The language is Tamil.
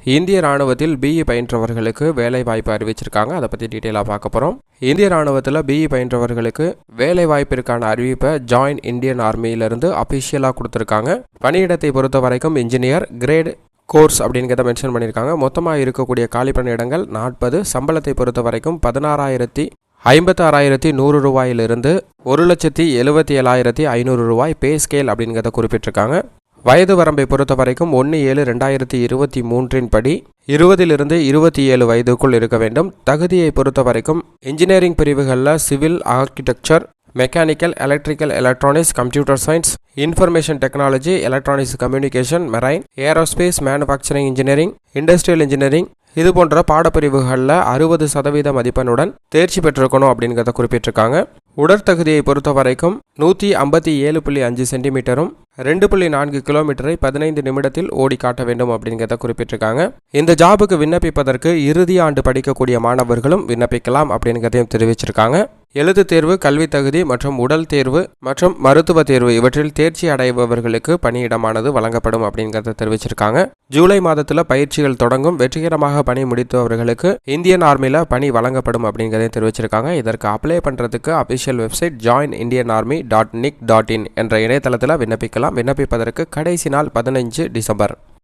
இந்திய ராணுவத்தில் பிஇ பயின்றவர்களுக்கு வேலை வாய்ப்பு அறிவிச்சிருக்காங்க. அதை பற்றி டீட்டெயிலாக பார்க்க போகிறோம். இந்திய ராணுவத்தில் பிஇ பயின்றவர்களுக்கு வேலை வாய்ப்பிற்கான அறிவிப்பை ஜாயின் இந்தியன் ஆர்மியிலிருந்து அஃபிஷியலாக கொடுத்துருக்காங்க. பணியிடத்தை பொறுத்த வரைக்கும் இன்ஜினியர் கிரேட் கோர்ஸ் அப்படிங்கிறத மென்ஷன் பண்ணியிருக்காங்க. மொத்தமாக இருக்கக்கூடிய காலி பணியிடங்கள் 40. சம்பளத்தை பொறுத்த வரைக்கும் 16,56,100 ரூபாயிலிருந்து 1,77,500 ரூபாய் பே ஸ்கேல் அப்படிங்கிறத குறிப்பிட்டிருக்காங்க. வயது வரம்பை பொறுத்த வரைக்கும் 1/7/2023 படி 20லிருந்து 27 வயதுக்குள் இருக்க வேண்டும். தகுதியை பொறுத்த வரைக்கும் இன்ஜினியரிங் பிரிவுகளில் civil, architecture, mechanical, electrical, electronics, computer science, information technology, electronics communication, marine, aerospace, manufacturing engineering, industrial engineering இது போன்ற பாடப்பிரிவுகளில் 60% மதிப்பெண்ணுடன் தேர்ச்சி பெற்றிருக்கணும் அப்படிங்கிறத குறிப்பிட்டிருக்காங்க. உடற்தகுதியை பொறுத்த வரைக்கும் 157.5 சென்டிமீட்டரும் 2.4 கிலோமீட்டரை 15 நிமிடத்தில் ஓடி காட்ட வேண்டும் அப்படிங்கிறத குறிப்பிட்டிருக்காங்க. இந்த ஜாபுக்கு விண்ணப்பிப்பதற்கு இறுதி ஆண்டு படிக்கக்கூடிய மாணவர்களும் விண்ணப்பிக்கலாம் அப்படிங்கிறதையும் தெரிவிச்சிருக்காங்க. எழுத்து தேர்வு, கல்வி தகுதி மற்றும் உடல் தேர்வு மற்றும் மருத்துவ தேர்வு இவற்றில் தேர்ச்சி அடைபவர்களுக்கு பணியிடமானது வழங்கப்படும் அப்படிங்கிறத தெரிவிச்சிருக்காங்க. ஜூலை மாதத்தில் பயிற்சிகள் தொடங்கும். வெற்றிகரமாக பணி முடித்தவர்களுக்கு இந்தியன் ஆர்மியில் பணி வழங்கப்படும் அப்படிங்கிறதையும் தெரிவிச்சிருக்காங்க. இதற்கு அப்ளை பண்ணுறதுக்கு அபிஷியல் வெப்சைட் joinindianarmy.nic.in என்ற இணையதளத்தில் விண்ணப்பிக்கலாம். விண்ணப்பிப்பதற்கு கடைசி நாள் 15 டிசம்பர்.